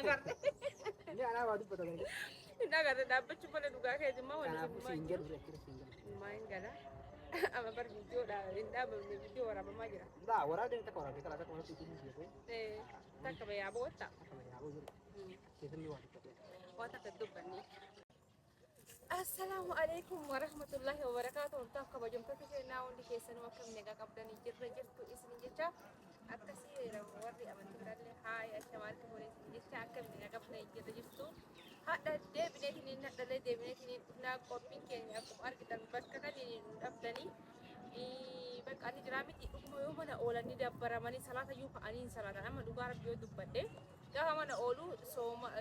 Ini anak waktu betul kan? Indah kata dapat cuma ada duga kayak cuma Karena wani aku cuma single udah kira single. main gala. Ama per video dah indah video orang mama aja. Enggak, orang dia tak orang kita ada orang itu dia tuh. Tak kebaya bota. Sama ya aku juga. Kita nih waktu itu. Wata kedukan ni. Assalamualaikum warahmatullahi wabarakatuh. Untuk kabajam tadi saya naon di kesan wakam nega kapdan jirra jirtu isni jecha. Akkasi warri amantu dalle hai ashamal ko hore jecha akam nega kapdan jirra jirtu. Hada debine tini na dalle debine tini na kopin kenya ko arkitan bakka kali abdani. Bak ani dramiti ukmo yo mana olani dabbara mani salata yu fa ani salata amma dugar biyo dubbade. Gaafa mana oolu sooma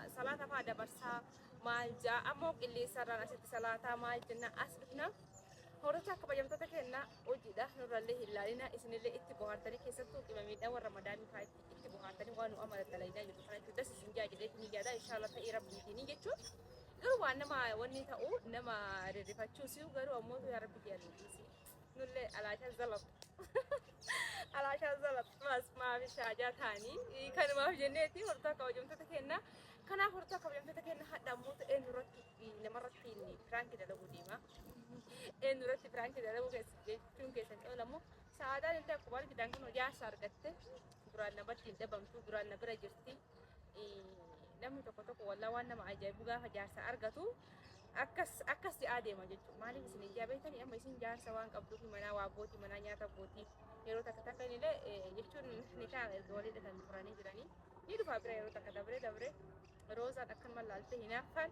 salata faa dabarsaa maal jaa ammoo qilleensarraan asitti salaataa maal jenna as dhufna hordofaa kabajamtoota keenya hojiidha nurrallee hin laalina isinillee itti bohaartanii keessattuu qimamiidhaan warra madaamii faa itti bohaartanii waan nu amala dalaginaa jirtu kana jechuudha isin jaajilee ni yaada inshaallah ta'ee rabbiitiin jechuun garuu waan nama wanni ta'u nama rirrifachuusi garuu ammoo yaa rabbi jaallatisi nullee alaashaan zalatu alaashaan zalatu mas maafi shaajaa ta'anii kanumaaf jenneeti hordofaa kabajamtoota keenya kanaaf hordofaa kabajamtoota keenya hadda ammoo eenyurratti namarratti firaanki dalaguu deema eenyurratti firaanki dalaguu jechuun keessatti oolamu saadaan illee akkuma argitan kun jaarsa argatte duraan namatti hin dhabamtu duraan na bira jirti namni tokko tokko wallaa waan nama ajaa'ibu gaafa jaarsa argatu akkas si'aa deema jechuudha. Maaliif isin ijaa beektanii amma isin jaarsa waan qabduuf manaa waa gootii manaa nyaata gootii yeroo takka takka illee jechuun ni ta'a erga walii dhatan turanii jiranii ni dhufaa bira yeroo takka dabre roozaan akkanuma laalte hinaaffaan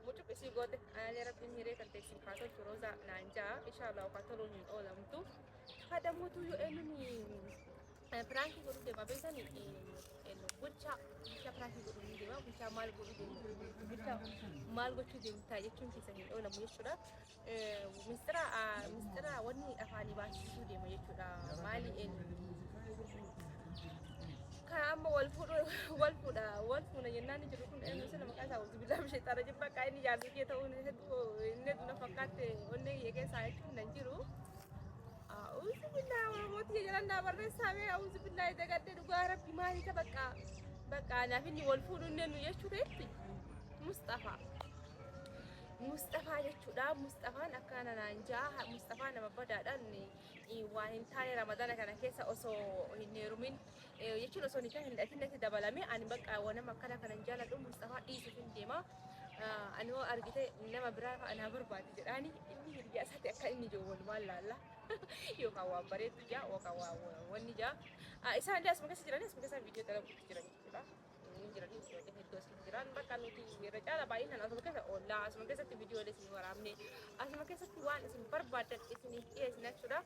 mucuk isii goote aanaalee rabbiin hiree kan teessin kaatolchu roozaa naan ja'a inshaallah uffata toluun hin oolamtu hadamuutu yoo eenyuun Pranki guru deema beekani bulchaa pranki guru ni deema bulchaa maal godhu deema bulchaa maal gochuu deemtaa jechuun keessan hin oolamu jechuudha. Mistira wanni afaanii baasisuu deema jechuudha. Maali kan amma wal fuudha jennaan ni jiru kun eenyu sana maqaa isaa wanti billaam sheexaara jibba akka inni jaallu kee ta'uun hedduu inni duna fakkaatte onni yegeessaa jechuun nan jiru. أعوذ بالله ورحمة الله وبركاته. أعوذ بالله تقدر دعاء ربي ما هي بقى أنا فيني والفول إنه يشتري Mustafa jechuudha. Mustafaan akkana naan jaa Mustafaan nama badaadhaan waan hin taane Ramadana kana keessa osoo hin heerumin jechuun osoo hin hidhatin dabalame ani bakka waan nama akkana kanan jaaladhu Mustafaa dhiisuuf hin deema. Ani hoo argite nama biraa anaa barbaade jedhaani inni hiriyyaa isaatti akka inni jiru walumaan laalla yookaan waan bareedu jaa yookaan waan wanni jaa isaan illee asuma keessa jiranii asuma keessa viidiyoo dalaguutti jiran jechuudha. Jiranii ijoollee hedduu asii jiran bakka nuti irra caala baay'inaan asuma keessa oollaa asuma keessatti viidiyoolee isin waraabne asuma keessatti waan isin barbaadan isiniif dhiyeessina jechuudha.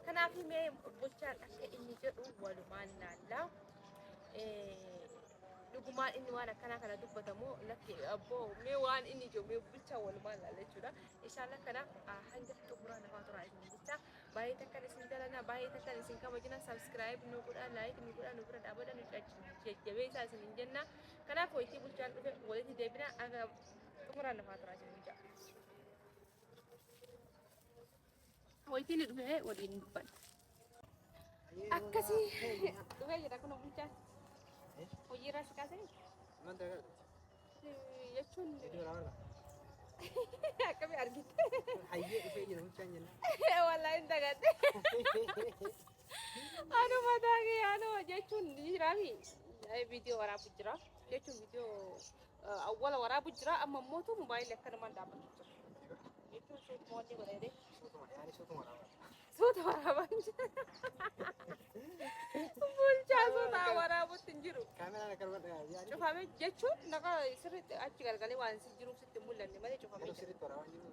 Kanaaf mee bulchaan akka inni jedhu walumaan laalla. Dhugumaan inni waan akkana kana dubbatamu lakki abboo mee waan inni jiru mee bulchaa walumaan laalla jechuudha. Inshallah kanaaf hanga xumuraa lafaa turaa isin jecha baay'ee takkan isin dalana baay'ee takkan isin kabajina subscribe nu godhaa like nu godhaa nu bira dhaabadha nu jajjabeessaa isin hin jenna. Kanaaf ho'itii bulchaan dhufe walitti deebina hanga xumuraa lafaa turaa isin jecha. Ho'itiin dhufe waliin dubbanna. Akkasii dhufee jira kun bulchaan. Hojii irraa si kaasee? Manta kan? Jechuun Video raawwata. akkamii argite? Hayyee dhufee jira bulchaan jenna. Wallaahi hin dagadde. Anuma taagee anuma jechuun jiraafi viidiyoo waraabu jira. Jechuun viidiyoo awwala waraabu jira amma mootu mobaayilii akkanumaan dhaabbatu jira. Jechuun suutuma wanni godhee suuta waraabaa jira. Bulchaa suuta waraabuutti hin jiru. Kaameraan akka yaadu. Cufamee jechuun naqa sirriitti achi gargalee waan si jiruuf sitti hin mul'anne malee cufamee jira. Sirriitti waraabaa jiru.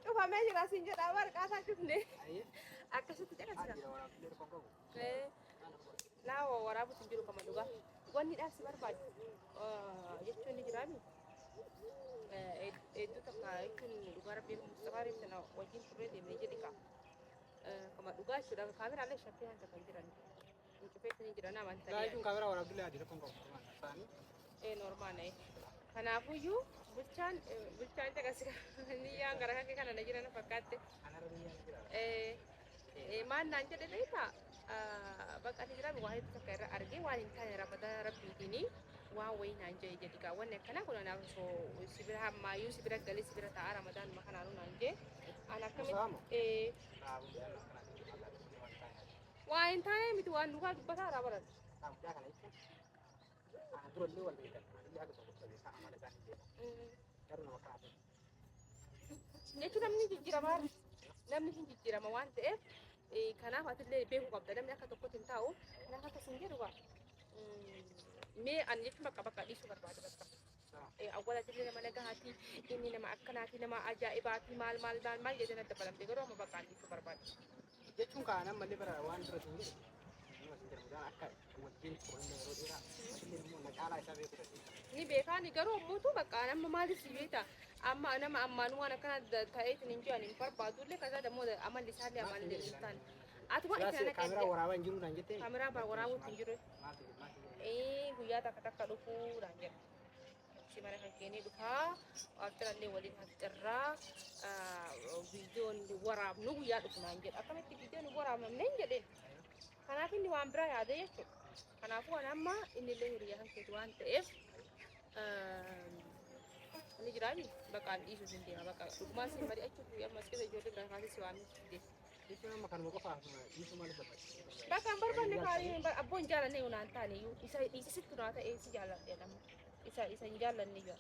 Cufamee jira siin jedhaa warqaasaa cufne. Hayyee. Akkasitti caqasira. Jira waraabaa jiru kan qabu. Laawa waraabuutti hin jiru kama dhugaa. Wanni dhaabsi barbaadu jechuun ni jiraami. Hedduu takka jechuun dhugaa rabbii Mustafaa sana wajjin turree deemnee jedhi qaba. Kama dhugaa jechuudha kaameraalee shakkii hanga kan jiran. Cufeetti jiran amantaa. Laayiin kaameraa waraabduu lee adii kan qabu. Normaal kanaafuyyuu bulchaan caqasira ni yaan gara kan kana na jiran fakkaatte. Maan naan jedhe beektaa bakka ni jira waa hedduu takka irra argee waan hin taane rabata rabbiitini waan wayii naan jee jedhi gaa wanni akkana kun anaaf osoo sibira hammaayyuu sibira galee sibira ta'a ramadaan makanaanu naan jee an akkamitti waa hin taane miti waan dhugaa dubbataa irraa baran jechuun namni hin jijjiirama waan ta'eef kanaaf atillee beekuu qabda namni akka tokkotti hin taa'u kanaaf akkas hin jedhu mee ani jechuun bakka dhiisuu barbaade bakka awwaala atillee nama nagahaati inni nama akkanaati nama ajaa'ibaati maal jedhee natti dabalamte garuu amma bakka dhiisuu barbaade. jechuun kaanaan mallee bara waan dura sun jedhu akka wajjin qoranne yeroo dheeraa illee immoo maqaalaa isaa beeku ni beekaani garuu ammoo bakka nama maaliif si beekta amma nama ammaan waan akkana ta'eetiin hin jiran hin barbaadullee kaza dammoo amalli isaallee amallee hin taane ati waan itti kaameraa waraabaa hin jiru naan jettee kaameraa waraabuutti hin jiru guyyaa takka dhufuudhaan jedha si mana kan keenee dhufaa waajjirallee waliin hafxirraa viidiyoon waraabnu guyyaa dhufu naan jedha akkamitti viidiyoon waraabamne hin jedheen kanaaf inni waan biraa yaada jechuudha kanaafuu waan amma inni illee hiriyaa kan keetu waan ta'eef ni jiraani bakka dhiisuu hin deema bakka dhugumaa si mari'achuuf guyyaa maskisa ijoollee biraa kaasee si waamee si deema. jechuun amma kanuma qofaaf dhiisuu maal barbaachisa. Bakka hin barbaanne kaayee abboon jaallanne yoo naan taane iyyuu isa sitti naa ta'ee si jaalladhe nama isa hin jaallanne iyyuu.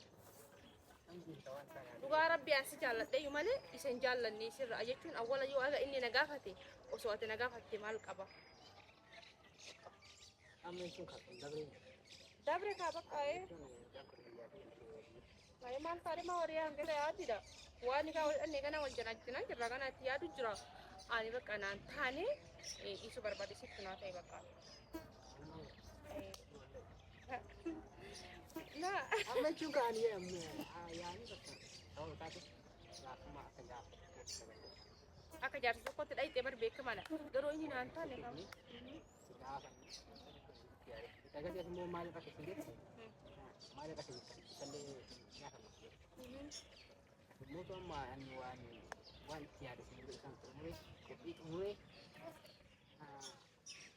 Dhugaa rabbi as jaalladhe iyyuu malee isa hin jaallanne sirra jechuun awwala yoo aga inni na gaafate osoo ati na gaafatte maal qaba. amma jechuun kan dabre kaa bakka maal taare maa waree hangata yaadida waan kaa wal dhanne kana wal janaachina jirra kana itti yaadu jira ani bakka naan taane isu barbaade sitti naa ta'e bakka. amma jechuun kan yaani bakka ta'uu taate gaafuma akka gaafa akka jaarsa tokkotti dhayitee bar beekamaadha garuu inni naan taane kama. Dagatee immoo maal irra keessa jirti? Maal irra keessa isallee nyaata mootu amma ani waan itti yaadu sun isaan xumure qophii xumure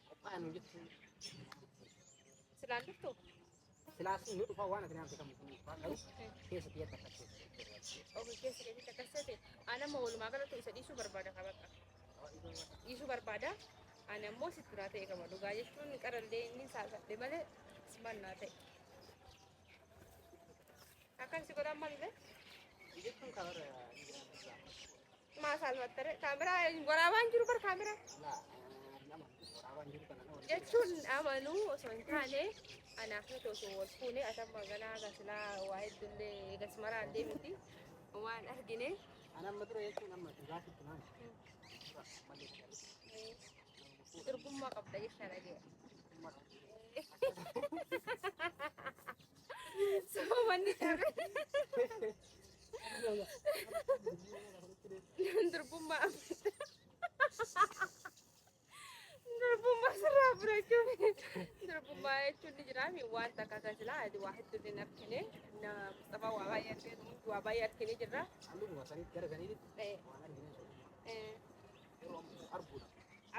qophaa'an hojjetu silaan dhuftu silaas inni dhufa waan ati nyaata kamu sun ta'u keessa xiyyaata akkasii. Ofi keessa keessatti akkasii anamma walumaa galatti isa dhiisuu barbaada kabakka dhiisuu barbaada ani ammoo sitti naa ta'e qaba dhugaa jechuun qarallee inni saasadhe malee simannaa ta'e. Akkan si godhan maalillee? Jechuun kaawara maa saalfattare kaameraa waraabaan jiru bar kaameraa. waraabaan jiru kana Jechuun amanuu osoo hin taane anaaf nuti osoo wal fuune atamma ganaa gasilaa waa heddullee gasmaraallee miti waan argine. Anamma dura jechuun amma dhugaatitti maal? Durbummaa qabda jechuudha dhagee. Somanni tabe. Durbummaa durbummaa sirraa fudhachuuf durbummaa jechuun ni jiraami waan takka tasilaa waa hedduu hin argine nama Mustafaa waa baay'ee argine jirra. Halluu wasanitti gara saniitti waan argine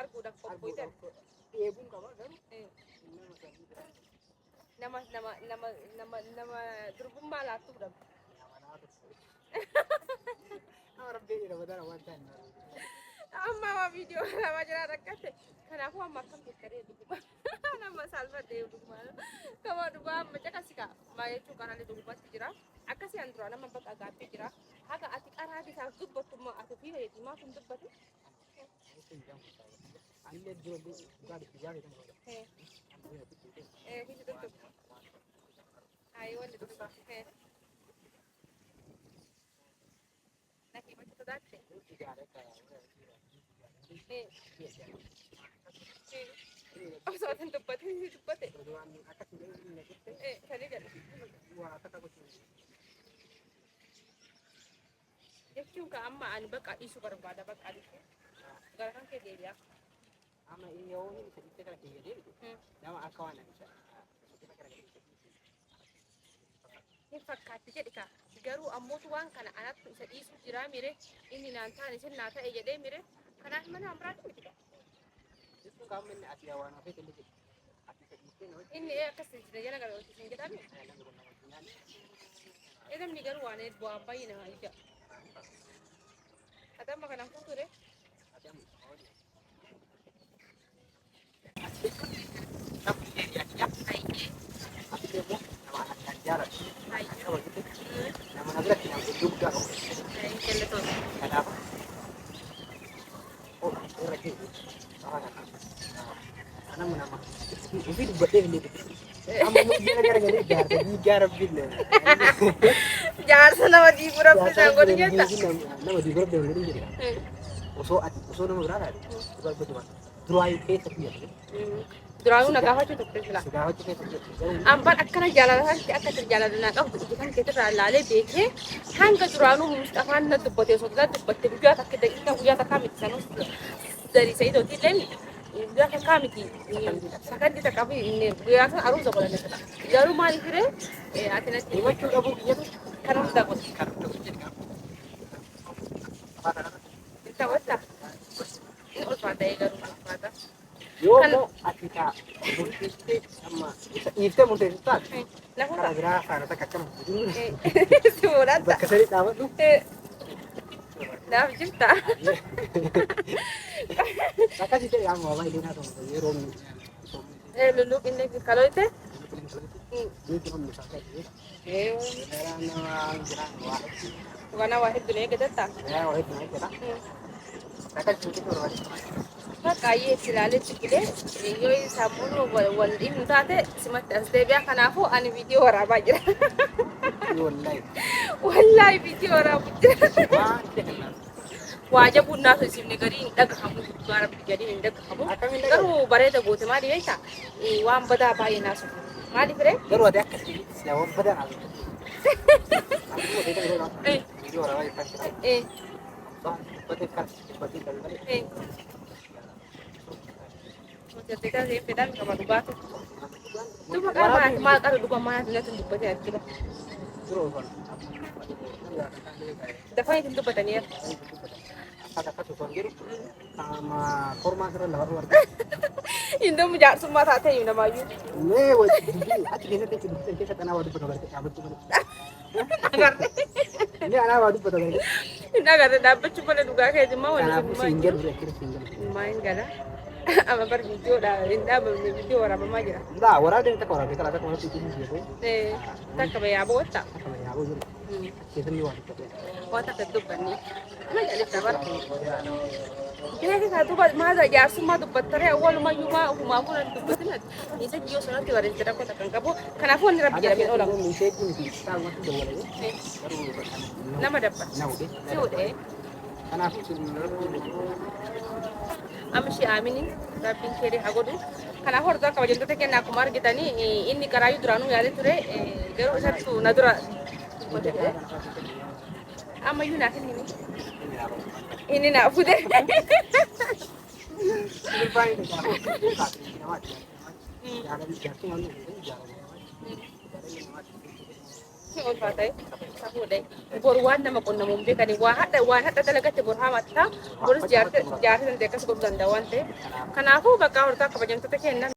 arguudhaaf qophiidhaan eeguun qaba garuu nama durbummaa laattuuf dhabu. nama rabbii ramadana waan ta'an amma waa viidiyoo lama jira rakkate kanaafuu amma akkam jettee dhuguma nama saalfadhee dhuguma kama dhugaa amma caqasika maa jechuun kanallee dhugumatti jira akkasii an dura nama bakka gaaffii jira haga ati qaraa isaaf dubbattummaa ati fi fayyadimaa kun dubbatu. Anillee ijoollee dhugaa biyyaa beekamu. Kuji tuttuq. Ayi wanni tuttuq. Naki bakka sodaate. Osoo tan dubbate dubbate. Sani jedha. Jechuun ka amma ani bakka dhiisuu barbaada bakka dhiisuu. Gara kan kee deebi'a. Amma yoo inni itti kala kiyya deebitu nama akka waan ani hin fakkaatti jedhi ka garuu ammootu waan kana anattu isa dhiisu jira mire inni naan taane isin naa ta'e jedhee mire kanaaf mana amraatti miti Itu kamu ini ati awan apa itu lagi? Ati sedikit nih. Inni akkasii jira jala gara hojii sin jedhame. Edam ni garu waan bu'aa baay'ina ija. Atam bakka nam fuuture. Nama nagra kina juga. Kelle toon. Kenapa? Oh, lagi. Karena nama. Itu dibuat dia ini. Kamu mau gara-gara gara bila. Jaar sana wadi pura bisa ngoni nyata. Nama di grup dia ngeri jadi. Uso nama berapa? Coba betul. Dua itu tapi ya. Duraanu nagaafaa jiru tokko jira. Sudah itu kayak Ambaan akkana jaalala akka jaalalana qabu kan keessatti laalee beekee hanga duraanuu Mustafaan na dubbate osoo dubbatte guyyaa takka daqiiqaa guyyaa takkaa miti sanus dari Sa'idooti illee guyyaa takkaa miti sakandii takkaa fi guyyaa sana aruusa godhanne fedha. Garuu maaliif firee ati natti himachuu qabu biyyatu kan hunda godhe. Itti hawwatta? Inni ulfaata garuu ulfaata. Yo mau atika murtiste sama itu murtiste Lafa karena gerak sana tak kacam Suurata. bakka sari dapat tuh Naaf jirta. saka sih yang mau ini nato ini romi Luluk inni kaloote. ini cuma misalnya ini nama gerang wahid Wana waahid dunia gadatta. ya wahid naik kita saka sih itu orang Fakkaayyee itti ilaalee ciqilee yoo sammuun wal dhiibnu taate simatti as deebi'aa kanaafuu ani viidiyoo waraabaa jira. wallahi Wallaahi viidiyoo waraabaa jira. wah kenal Waaja bunnaatu isinne garii hin dhagahamu guddaa rabbi gadii hin dhagahamu. Garuu bareeda goote maali beektaa? Waan badaa baay'ee naasu. Maaliif ree? baru ada kasih siapa pada aku mau dia kan video orang lain pasti pada kasih seperti tadi Hojjetee kan fedhan qaba dhugaatu. Duba qara maal qara dhuga maal natti dubbate argina. Dafaa itti dubbataniif. kata-kata tuan gitu sama korma keren lah luar Indo jaarsummaa taatee himu namaayyuu. nee wajib ati keessatti keessa tanaa waa dubbata barate dhaabbachuu malee Agarre. ini anaa waa dubbata barate Inni agarre dhaabbachuu malee dhugaa keessa immoo waliin kanaafuu siingal bira kira siingal Main gala. Ama bar videoodha. Inni dhaabamne viidiyoo waraabamaa jira. ndaa waraabeen takka waraabee karaa takka waraabee itti jiru Takka bayyaaboo watta. akkama yaaboo jiru keessatti waa dubbate Waan takka dubbanni. Ama jaalif dabar. Kira kira duba maza jaarsummaa dubbattare awwalumayyuu maa ofumaa kun dubbatin isa jiyyoo sanatti bareechee rakkoo takka hin qabu. Kanaafuu wanni rabbi jedhameen oolamu. miseejii miti saamatti dawwalee garuu Nama dabba. nawde Si hudhee. kanaafuu sun Amshi amini rabbiin kee haa godhu. Kanaaf hordofaa kabajamtoota keenya akkuma argitanii inni karaayyuu duraanuu yaadee ture garuu isattu na dura dubbate. Ammayyuu naaf hin himi. Inni naaf fude. Ulfaata safuudhe bor waan nama qunnamuun beekani waan hadha dalagatti bor hamatta boris jaartii dandeettii akkas godhuu danda'a waan ta'eef kanaafuu bakka hordofaa kabajamtoota keenya